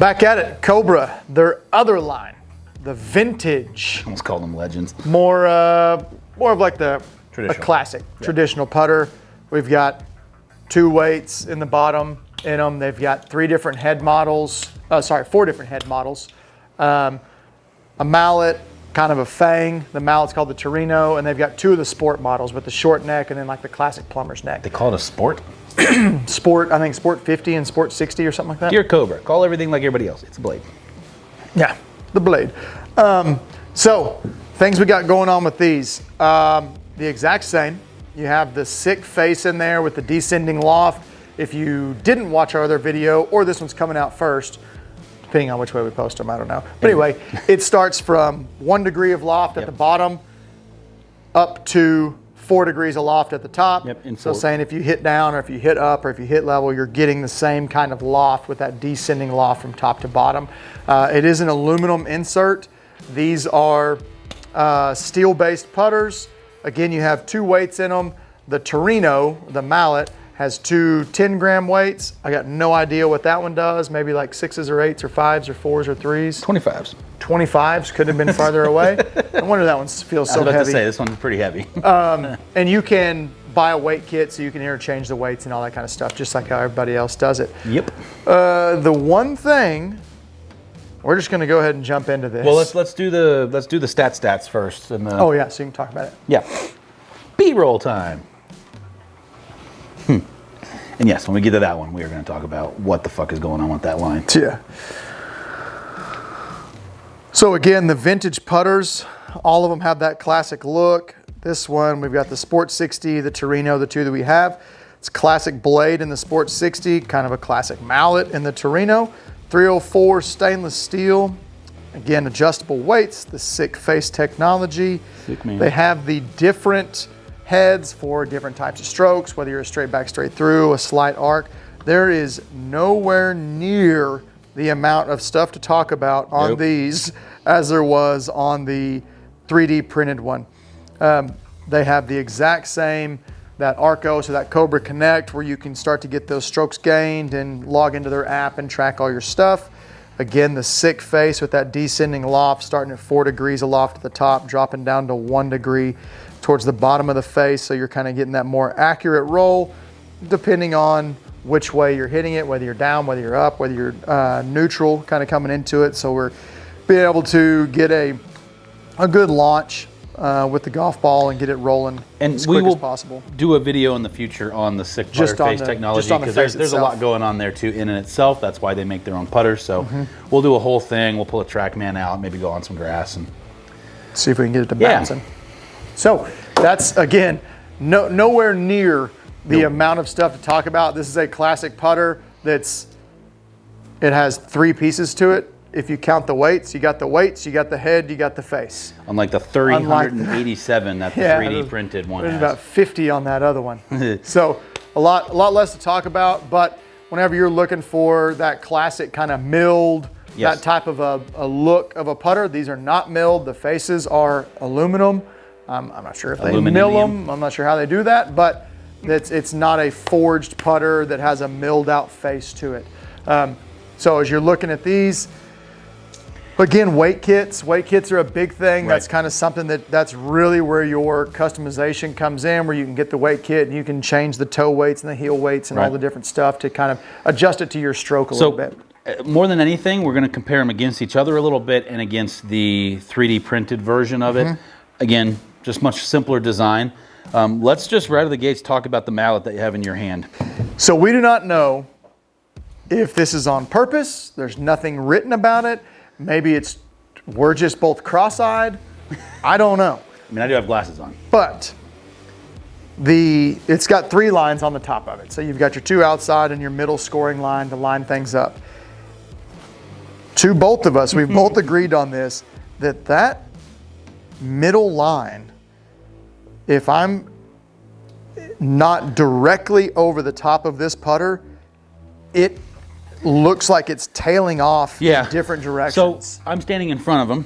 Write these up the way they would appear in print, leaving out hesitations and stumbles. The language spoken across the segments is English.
Back at it, Cobra, their other line, the vintage. Almost call them legends. More of like a classic, traditional putter. We've got 2 weights in the bottom in them. They've got 4 different head models. A mallet, kind of a fang. The mallet's called the Torino, and they've got 2 of the sport models with the short neck and then like the classic plumber's neck. They call it a sport? Sport, I think Sport 50 and Sport 60 or something like that. Dear Cobra, call everything like everybody else. It's a blade. Yeah, the blade. So, things we got going on with these. The exact same. You have the SIK Face in there with the descending loft. If you didn't watch our other video, or this one's coming out first, depending on which way we post them, I don't know. But anyway, it starts from 1 degree of loft at the bottom up to 4 degrees of loft at the top. So saying if you hit down or if you hit up or if you hit level, you're getting the same kind of loft with that descending loft from top to bottom. It is an aluminum insert. These are steel-based putters. Again, you have 2 weights in them. The Torino, the mallet, has 2 10-gram weights. I got no idea what that one does. Maybe like 6s or 8s or 5s or 4s or 3s. 25s. 25s, could have been farther away. No wonder that one feels so heavy. I was about to say, this one's pretty heavy. And you can buy a weight kit so you can interchange the weights and all that kind of stuff, just like how everybody else does it. Yep. The one thing, we're just going to go ahead and jump into this. Well, let's do the stats first. And oh yeah, so you can talk about it. Yeah. B-roll time. And yes, when we get to that one, we are going to talk about what the fuck is going on with that line. Yeah. So again, the vintage putters, all of them have that classic look. This one, we've got the Sport 60, the Torino, the 2 that we have. It's classic blade in the Sport 60, kind of a classic mallet in the Torino. 304 stainless steel. Again, adjustable weights, the SIK Face Technology. Sick, man. They have the different heads for different types of strokes, whether you're a straight back, straight through, a slight arc. There is nowhere near the amount of stuff to talk about on these as there was on the 3D printed one. They have the exact same, that Arco, so that Cobra Connect, where you can start to get those strokes gained and log into their app and track all your stuff. Again, the SIK Face with that descending loft, starting at 4 degrees of loft at the top, dropping down to 1 degree towards the bottom of the face, so you're kind of getting that more accurate roll, depending on which way you're hitting it, whether you're down, whether you're up, whether you're neutral, kind of coming into it. So we're being able to get a good launch with the golf ball and get it rolling as quick as possible. Do a video in the future on the SIK Putter Face Technology, because there's a lot going on there too in and itself. That's why they make their own putters. So we'll do a whole thing. We'll pull a TrackMan out, maybe go on some grass and see if we can get it to bouncing. So that's, again, nowhere near the amount of stuff to talk about. This is a classic putter it has 3 pieces to it. If you count the weights, you got the head, you got the face. Unlike the 387 that the 3D printed one has. There's about 50 on that other one. So a lot less to talk about, but whenever you're looking for that classic kind of milled, that type of a look of a putter, these are not milled. The faces are aluminum. I'm not sure if they mill them. I'm not sure how they do that, but it's not a forged putter that has a milled out face to it. So as you're looking at these, again, weight kits are a big thing. That's kind of something that's really where your customization comes in, where you can get the weight kit and you can change the toe weights and the heel weights and all the different stuff to kind of adjust it to your stroke a little bit. More than anything, we're going to compare them against each other a little bit and against the 3D printed version of it. Again, just much simpler design. Let's just right out of the gates talk about the mallet that you have in your hand. So we do not know if this is on purpose. There's nothing written about it. Maybe we're just both cross-eyed. I don't know. I mean, I do have glasses on. But it's got 3 lines on the top of it. So you've got your 2 outside and your middle scoring line to line things up. To both of us, we've both agreed on this, that middle line, if I'm not directly over the top of this putter, it looks like it's tailing off in different directions. So I'm standing in front of him,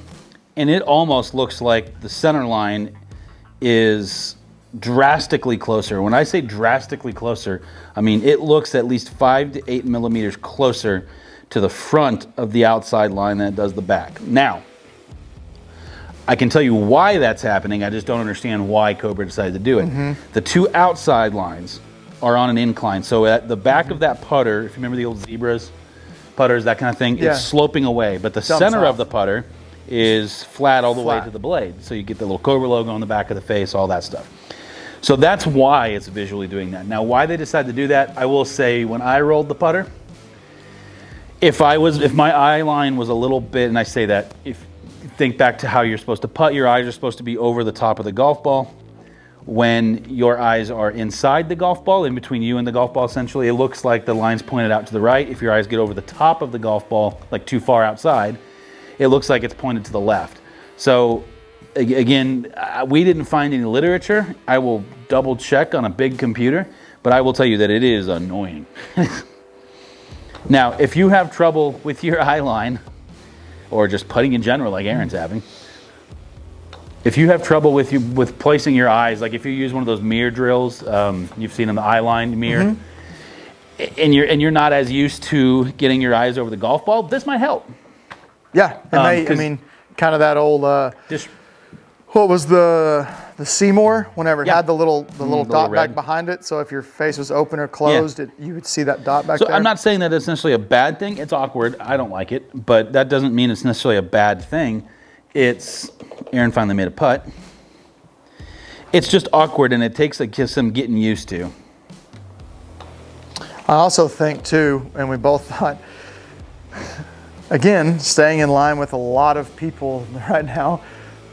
and it almost looks like the center line is drastically closer. When I say drastically closer, I mean it looks at least 5 to 8 millimeters closer to the front of the outside line than it does the back. Now, I can tell you why that's happening. I just don't understand why Cobra decided to do it. The two outside lines are on an incline. So at the back of that putter, if you remember the old zebras, putters, that kind of thing, it's sloping away. But the center of the putter is flat all the way to the blade. So you get the little Cobra logo on the back of the face, all that stuff. So that's why it's visually doing that. Now, why they decided to do that, I will say when I rolled the putter, if my eye line was a little bit, and I say that, if you think back to how you're supposed to putt, your eyes are supposed to be over the top of the golf ball. When your eyes are inside the golf ball, in between you and the golf ball, essentially, it looks like the line's pointed out to the right. If your eyes get over the top of the golf ball, like too far outside, it looks like it's pointed to the left. So again, we didn't find any literature. I will double check on a big computer, but I will tell you that it is annoying. Now, if you have trouble with your eye line, or just putting in general like Aaron's having, if you have trouble with placing your eyes, like if you use one of those mirror drills, you've seen them, the eye line mirror, and you're not as used to getting your eyes over the golf ball, this might help. Yeah, I mean, kind of that old. What was the Seymour? Whenever it had the little dot back behind it, so if your face was open or closed, you would see that dot back there. So I'm not saying that it's necessarily a bad thing. It's awkward. I don't like it, but that doesn't mean it's necessarily a bad thing. Aaron finally made a putt. It's just awkward, and it takes some getting used to. I also think too, and we both thought, again, staying in line with a lot of people right now,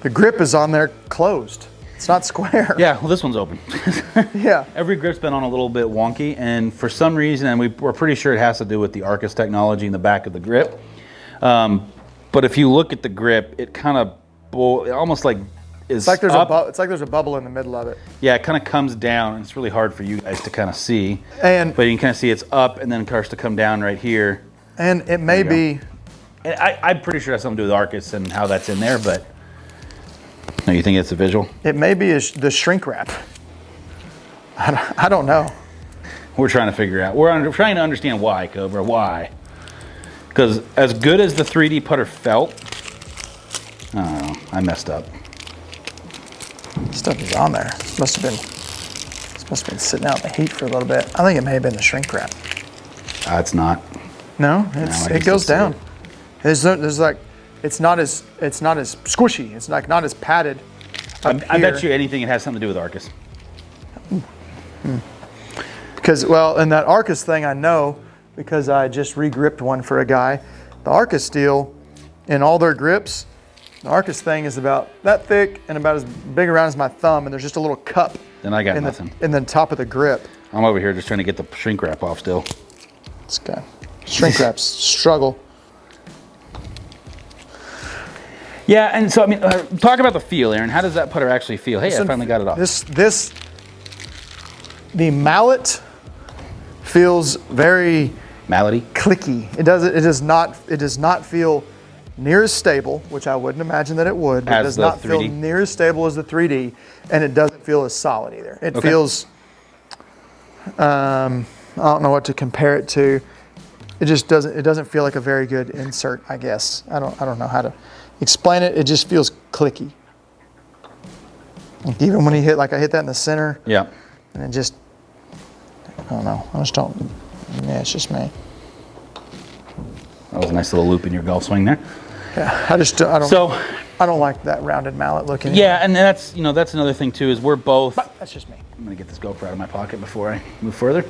the grip is on there closed. It's not square. Yeah, well, this one's open. Yeah. Every grip's been on a little bit wonky, and for some reason, and we're pretty sure it has to do with the Arcus technology in the back of the grip. But if you look at the grip, it kind of almost like is it's like up. It's like there's a bubble in the middle of it. Yeah, it kind of comes down, and it's really hard for you guys to kind of see. But you can kind of see it's up, and then it starts to come down right here. And it may be. And I'm pretty sure it has something to do with Arcus and how that's in there, but. No, you think it's a visual? It may be the shrink wrap. I don't know. We're trying to figure out. We're trying to understand why, Cobra. Why? Because as good as the 3D putter felt, I don't know. I messed up. Stuff is on there. It's supposed to have been sitting out in the heat for a little bit. I think it may have been the shrink wrap. It's not. No, it goes down. There's like. It's not as squishy. It's like not as padded. I bet you anything it has something to do with Arcus. Because and that Arcus thing I know because I just re-gripped one for a guy. The Arcus steel, in all their grips, the Arcus thing is about that thick and about as big around as my thumb, and there's just a little cup. Then I got nothing. In the top of the grip. I'm over here just trying to get the shrink wrap off still. This guy, shrink wraps struggle. Yeah, and so, I mean, talk about the feel, Aaron. How does that putter actually feel? Hey, I finally got it off. The mallet feels very mallety, clicky. It does not feel near as stable, which I wouldn't imagine that it would. But it does not feel near as stable as the 3D, and it doesn't feel as solid either. It feels, I don't know what to compare it to. It just doesn't. It doesn't feel like a very good insert, I guess. I don't know how to explain it. It just feels clicky. Like even when I hit that in the center. Yeah. And it just, I don't know. I just don't. Yeah, it's just me. That was a nice little loop in your golf swing there. Yeah, I don't like that rounded mallet looking. Yeah, and that's another thing too is we're both. But that's just me. I'm gonna get this GoPro out of my pocket before I move further.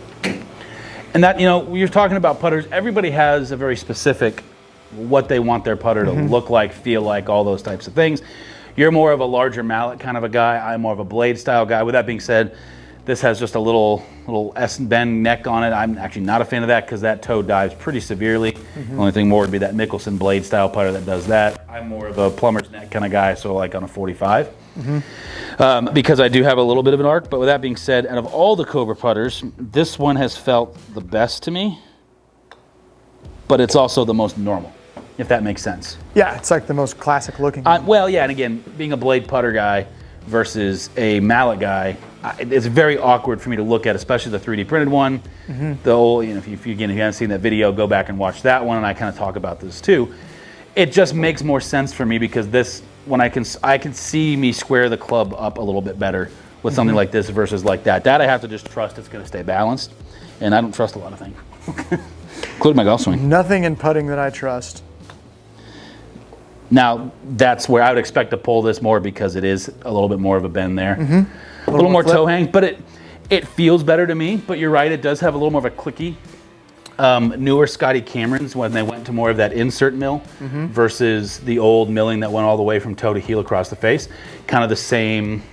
And that you're talking about putters. Everybody has a very specific what they want their putter to look like, feel like, all those types of things. You're more of a larger mallet kind of a guy. I'm more of a blade style guy. With that being said, this has just a little S-bend neck on it. I'm actually not a fan of that because that toe dives pretty severely. The only thing more would be that Mickelson blade style putter that does that. I'm more of a plumber's neck kind of guy, so like on a 45. Because I do have a little bit of an arc. But with that being said, out of all the Cobra putters, this one has felt the best to me, but it's also the most normal, if that makes sense. Yeah, it's like the most classic looking. Well, yeah, and again, being a blade putter guy, versus a mallet guy, it's very awkward for me to look at, especially the 3D printed one. The old, you know, if you haven't seen that video, go back and watch that one, and I kind of talk about this too. It just makes more sense for me because this, when I can see me square the club up a little bit better with something like this versus like that. That I have to just trust it's going to stay balanced, and I don't trust a lot of things, including my golf swing. Nothing in putting that I trust. Now, that's where I would expect to pull this more because it is a little bit more of a bend there. A little more toe hang, but it feels better to me. But you're right, it does have a little more of a clicky. Newer Scotty Camerons, when they went to more of that insert mill versus the old milling that went all the way from toe to heel across the face. Kind of the same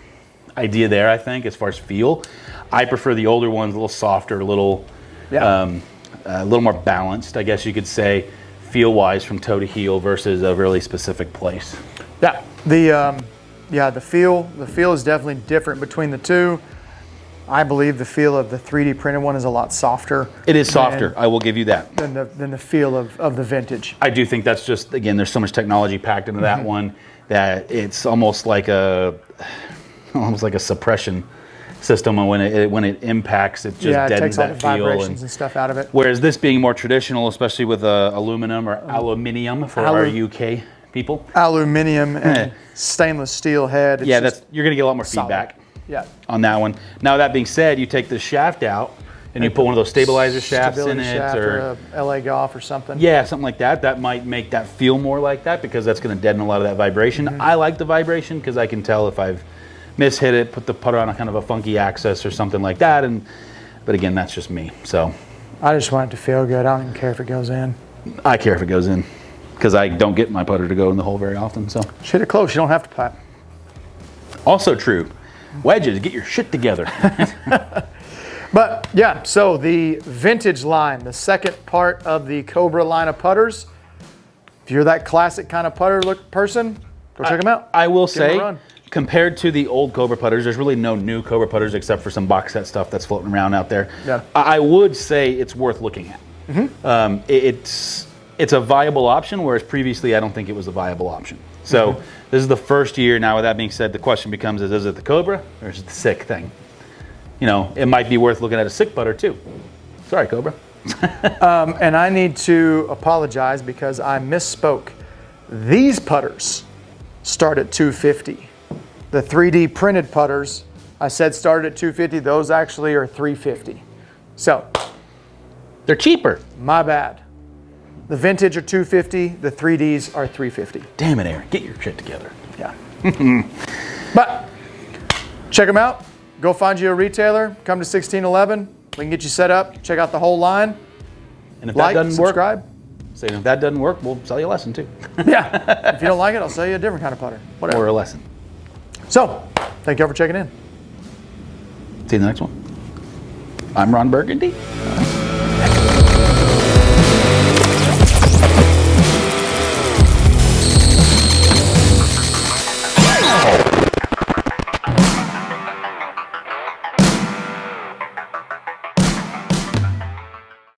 idea there, I think, as far as feel. I prefer the older ones, a little softer, a little more balanced, I guess you could say, feel-wise from toe to heel versus a really specific place. Yeah, the feel is definitely different between the two. I believe the feel of the 3D printed one is a lot softer. It is softer, I will give you that. Than the feel of the vintage. I do think that's just, again, there's so much technology packed into that one that it's almost like a suppression system, and when it impacts, it just deadens that feel. Vibrations and stuff out of it. Whereas this being more traditional, especially with aluminum or aluminium for our UK people. Aluminium and stainless steel head. You're going to get a lot more feedback on that one. Now, that being said, you take the shaft out and you put one of those stabilizer shafts in it, or a LA Golf or something. Yeah, something like that. That might make that feel more like that because that's going to deaden a lot of that vibration. I like the vibration because I can tell if I've mishit it, put the putter on a kind of a funky axis or something like that. But again, that's just me. So I just want it to feel good. I don't even care if it goes in. I care if it goes in because I don't get my putter to go in the hole very often. So just hit it close. You don't have to putt. Also true. Wedges, get your shit together. But yeah, so the vintage line, the second part of the Cobra line of putters. If you're that classic kind of putter person, go check them out. I will say, compared to the old Cobra putters, there's really no new Cobra putters except for some box set stuff that's floating around out there. Yeah. I would say it's worth looking at. It's a viable option, whereas previously I don't think it was a viable option. So this is the first year. Now, with that being said, the question becomes: is it the Cobra or is it the SIK thing? You know, it might be worth looking at a SIK putter too. Sorry, Cobra. And I need to apologize because I misspoke. These putters start at $250. The 3D printed putters, I said started at $250. Those actually are $350. So they're cheaper. My bad. The vintage are $250. The 3Ds are $350. Damn it, Aaron. Get your shit together. Yeah. But check them out. Go find you a retailer. Come to 1611. We can get you set up. Check out the whole line. And if that doesn't subscribe. If that doesn't work, we'll sell you a lesson too. Yeah. If you don't like it, I'll sell you a different kind of putter. Whatever. Or a lesson. So, thank you all for checking in. See you in the next one. I'm Ron Burgundy.